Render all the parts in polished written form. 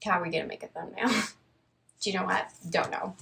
How are we gonna make a thumbnail? Do you know what? Don't know.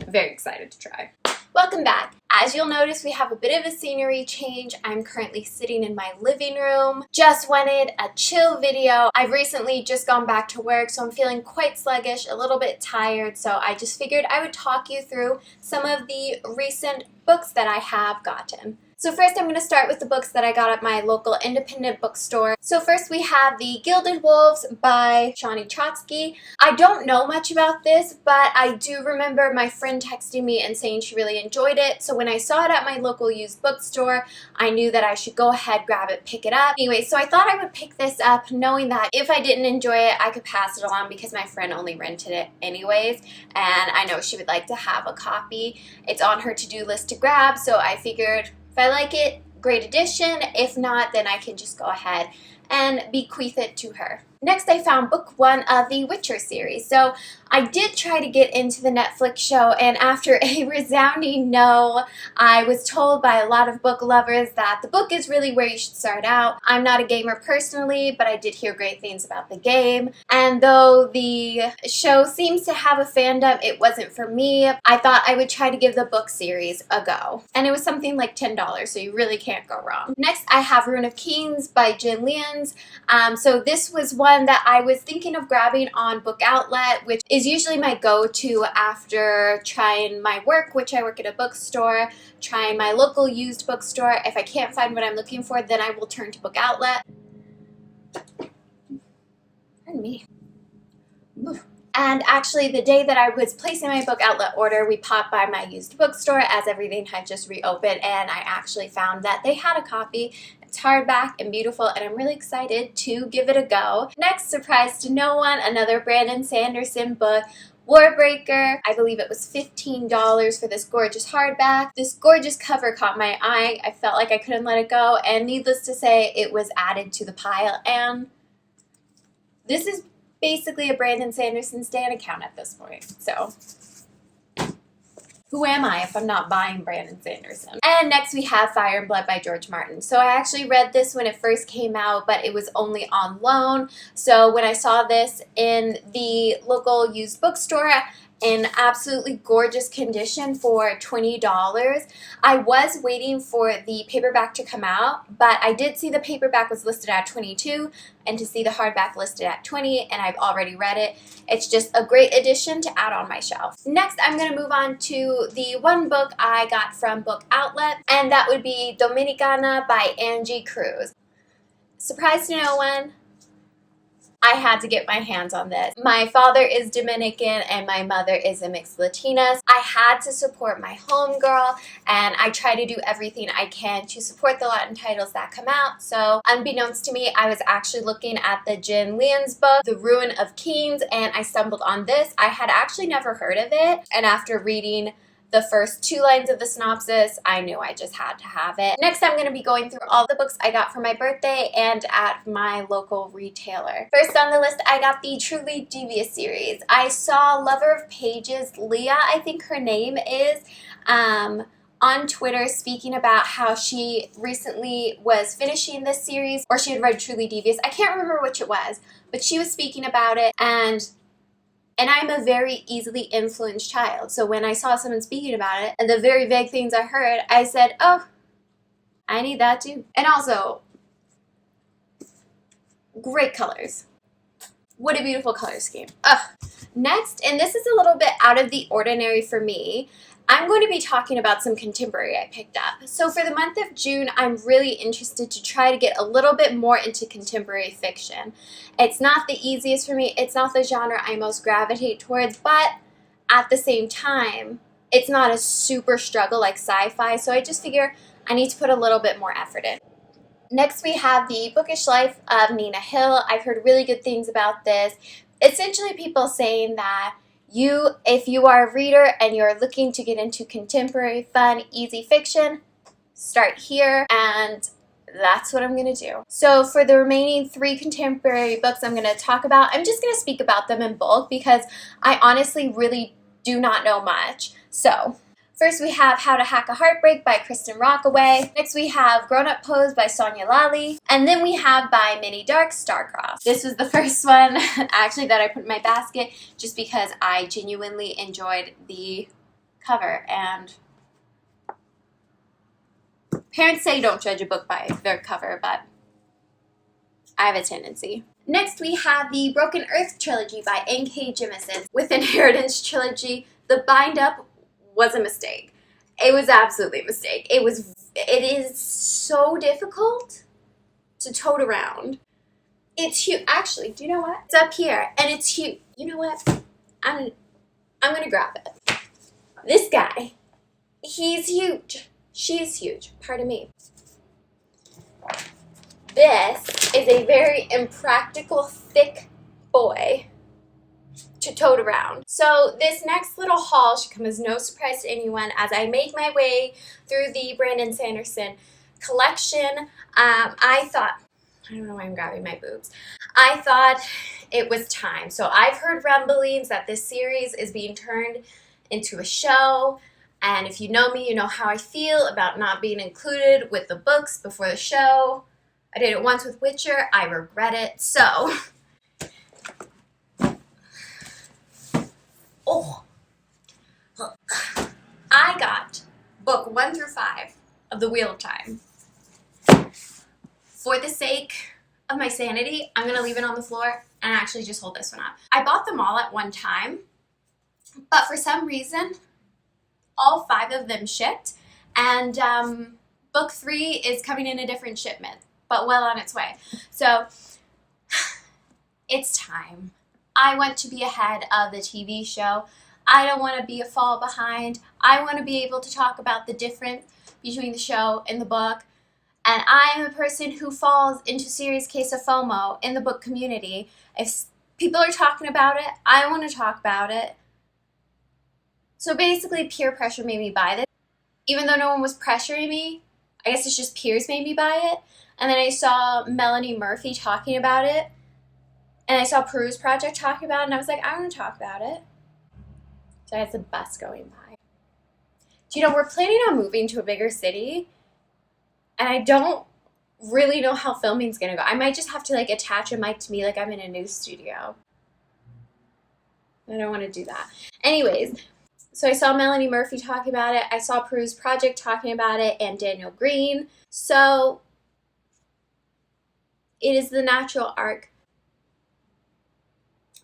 Very excited to try. Welcome back. As you'll notice, we have a bit of a scenery change. I'm currently sitting in my living room. Just wanted a chill video. I've recently just gone back to work, so I'm feeling quite sluggish, a little bit tired, so I just figured I would talk you through some of the recent books that I have gotten. So first I'm going to start with the books that I got at my local independent bookstore. So first we have The Gilded Wolves by Shawnee Trotsky. I don't know much about this, but I do remember my friend texting me and saying she really enjoyed it. So when I saw it at my local used bookstore, I knew that I should go ahead, grab it, pick it up. Anyway, so I thought I would pick this up knowing that if I didn't enjoy it, I could pass it along because my friend only rented it anyways. And I know she would like to have a copy. It's on her to-do list to grab, so I figured if I like it, great addition. If not, then I can just go ahead and bequeath it to her. Next, I found book 1 of the Witcher series. So I did try to get into the Netflix show, and after a resounding no, I was told by a lot of book lovers that the book is really where you should start out. I'm not a gamer personally, but I did hear great things about the game. And though the show seems to have a fandom, it wasn't for me. I thought I would try to give the book series a go. And it was something like $10, so you really can't go wrong. Next, I have Rune of Kings by Jen Lians. So this was one that I was thinking of grabbing on Book Outlet, which is usually my go-to after trying my work, which I work at a bookstore, trying my local used bookstore. If I can't find what I'm looking for, then I will turn to Book Outlet. Pardon me. Oof. And actually, the day that I was placing my Book Outlet order, we popped by my used bookstore as everything had just reopened, and I actually found that they had a copy. It's hardback and beautiful, and I'm really excited to give it a go. Next, surprise to no one, another Brandon Sanderson book, Warbreaker. I believe it was $15 for this gorgeous hardback. This gorgeous cover caught my eye. I felt like I couldn't let it go, and needless to say, it was added to the pile. And this is basically a Brandon Sanderson stan account at this point. So who am I if I'm not buying Brandon Sanderson? And next we have Fire and Blood by George Martin. So I actually read this when it first came out, but it was only on loan. So when I saw this in the local used bookstore in absolutely gorgeous condition for $20, I was waiting for the paperback to come out, but I did see the paperback was listed at $22 and to see the hardback listed at $20, and I've already read it. It's just a great addition to add on my shelf. Next, I'm going to move on to the one book I got from Book Outlet, and that would be Dominicana by Angie Cruz. Surprise to no one, I had to get my hands on this. My father is Dominican and my mother is a mixed Latina. I had to support my homegirl, and I try to do everything I can to support the Latin titles that come out. So unbeknownst to me, I was actually looking at the Jen Lians book, The Ruin of Kings, and I stumbled on this. I had actually never heard of it, and after reading the first 2 lines of the synopsis, I knew I just had to have it. Next, I'm going to be going through all the books I got for my birthday and at my local retailer. First on the list, I got the Truly Devious series. I saw Lover of Pages, Leah, I think her name is, on Twitter speaking about how she recently was finishing this series, or she had read Truly Devious. I can't remember which it was, but she was speaking about it, and I'm a very easily influenced child. So when I saw someone speaking about it and the very vague things I heard, I said, oh, I need that too. And also, great colors. What a beautiful color scheme. Ugh. Next, and this is a little bit out of the ordinary for me, I'm going to be talking about some contemporary I picked up. So for the month of June, I'm really interested to try to get a little bit more into contemporary fiction. It's not the easiest for me. It's not the genre I most gravitate towards, but at the same time, it's not a super struggle like sci-fi, so I just figure I need to put a little bit more effort in. Next, we have The Bookish Life of Nina Hill. I've heard really good things about this. Essentially, people saying that if you are a reader and you're looking to get into contemporary, fun, easy fiction, start here, and that's what I'm going to do. So for the remaining 3 contemporary books I'm going to talk about, I'm just going to speak about them in bulk because I honestly really do not know much. So First we have How to Hack a Heartbreak by Kristen Rockaway. Next we have Grown Up Pose by Sonia Lally. And then we have by Minnie Dark, Starcross. This was the first one actually that I put in my basket just because I genuinely enjoyed the cover. And parents say don't judge a book by their cover, but I have a tendency. Next we have the Broken Earth Trilogy by N.K. Jemisin. With Inheritance Trilogy, the bind-up was a mistake. It was absolutely a mistake. It is so difficult to tote around. It's huge. Actually, do you know what? It's up here and it's huge. You know what? I'm gonna grab it. This guy, he's huge. She's huge. Pardon me. This is a very impractical, thick boy to tote around. So this next little haul should come as no surprise to anyone as I make my way through the Brandon Sanderson collection. I don't know why I'm grabbing my boobs. I thought it was time. So I've heard rumblings that this series is being turned into a show. And if you know me, you know how I feel about not being included with the books before the show. I did it once with Witcher. I regret it. So I got book 1 through 5 of The Wheel of Time. For the sake of my sanity, I'm going to leave it on the floor and actually just hold this one up. I bought them all at one time, but for some reason, all 5 of them shipped, and book 3 is coming in a different shipment, but well on its way. So it's time. I want to be ahead of the TV show. I don't want to be a fall behind. I want to be able to talk about the difference between the show and the book. And I am a person who falls into serious case of FOMO in the book community. If people are talking about it, I want to talk about it. So basically peer pressure made me buy this. Even though no one was pressuring me, I guess it's just peers made me buy it. And then I saw Melanie Murphy talking about it. And I saw Peru's Project talking about it. And I was like, I want to talk about it. So I had the bus going by. Do you know, we're planning on moving to a bigger city, and I don't really know how filming's gonna go. I might just have to like attach a mic to me like I'm in a news studio. I don't want to do that. Anyways, so I saw Melanie Murphy talking about it. I saw Peru's Project talking about it and Daniel Green. So it is the natural arc.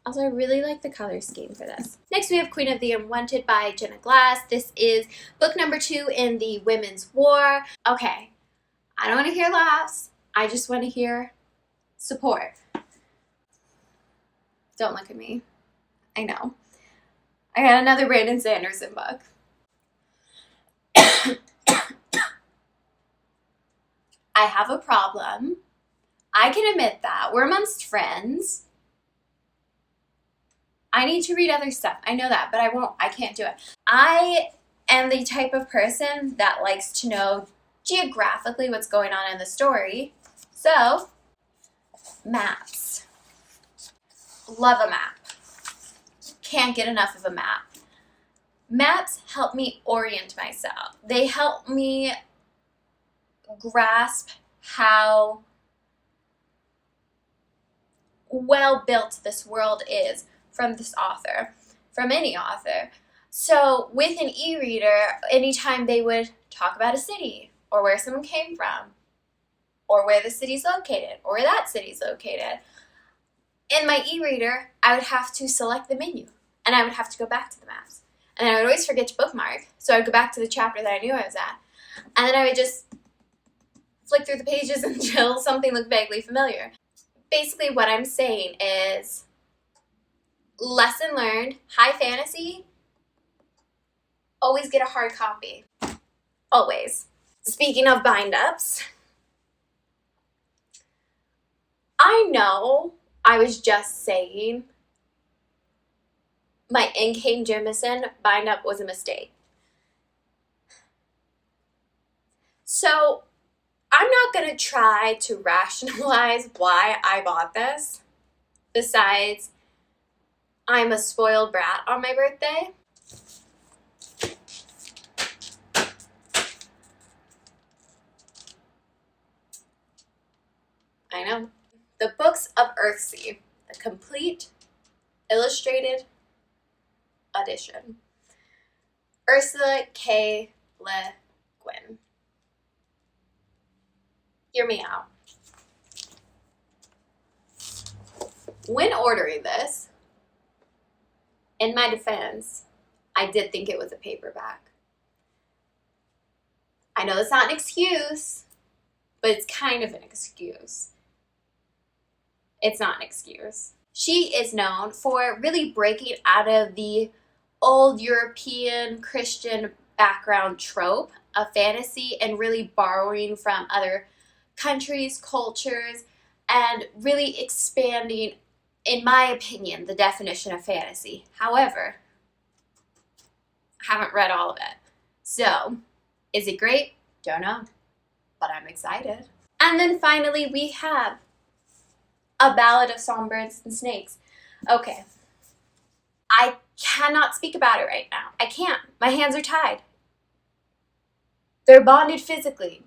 Also, I really like the color scheme for this. Next, we have Queen of the Unwanted by Jenna Glass. This is book number 2 in the Women's War. Okay, I don't want to hear laughs. I just want to hear support. Don't look at me. I know. I got another Brandon Sanderson book. I have a problem. I can admit that. We're amongst friends. I need to read other stuff. I know that, but I can't do it. I am the type of person that likes to know geographically what's going on in the story. So, maps. Love a map. Can't get enough of a map. Maps help me orient myself. They help me grasp how well built this world is from this author, from any author. So with an e-reader, anytime they would talk about a city or where someone came from or where the city's located or where that city's located, in my e-reader, I would have to select the menu and I would have to go back to the maps. And I would always forget to bookmark, so I would go back to the chapter that I knew I was at. And then I would just flick through the pages until something looked vaguely familiar. Basically what I'm saying is, lesson learned, high fantasy, always get a hard copy. Always. Speaking of bind-ups, I know I was just saying my N.K. Jemisin bind-up was a mistake. So I'm not going to try to rationalize why I bought this, besides I'm a spoiled brat on my birthday. I know. The Books of Earthsea, the complete illustrated edition. Ursula K. Le Guin. Hear me out. When ordering this, in my defense, I did think it was a paperback. I know that's not an excuse, but it's kind of an excuse. It's not an excuse. She is known for really breaking out of the old European Christian background trope of fantasy and really borrowing from other countries, cultures, and really expanding, in my opinion, the definition of fantasy. However, I haven't read all of it. So, is it great? Don't know. But I'm excited. And then finally we have A Ballad of Songbirds and Snakes. Okay. I cannot speak about it right now. I can't. My hands are tied. They're bonded physically.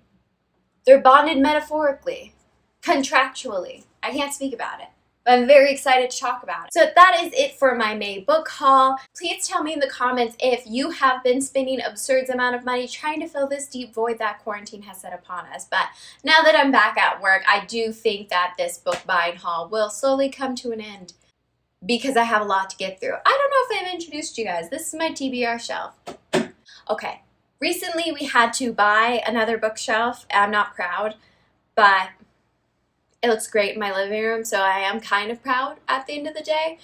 They're bonded metaphorically. Contractually. I can't speak about it. But I'm very excited to talk about it. So that is it for my May book haul. Please tell me in the comments if you have been spending absurd amount of money trying to fill this deep void that quarantine has set upon us. But now that I'm back at work, I do think that this book buying haul will slowly come to an end because I have a lot to get through. I don't know if I've introduced you guys. This is my TBR shelf. Okay, recently we had to buy another bookshelf. I'm not proud, but it looks great in my living room, so I am kind of proud at the end of the day.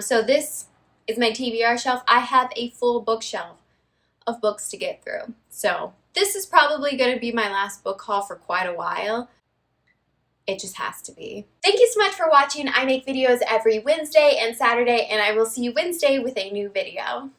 So this is my TBR shelf. I have a full bookshelf of books to get through. So this is probably going to be my last book haul for quite a while. It just has to be. Thank you so much for watching. I make videos every Wednesday and Saturday, and I will see you Wednesday with a new video.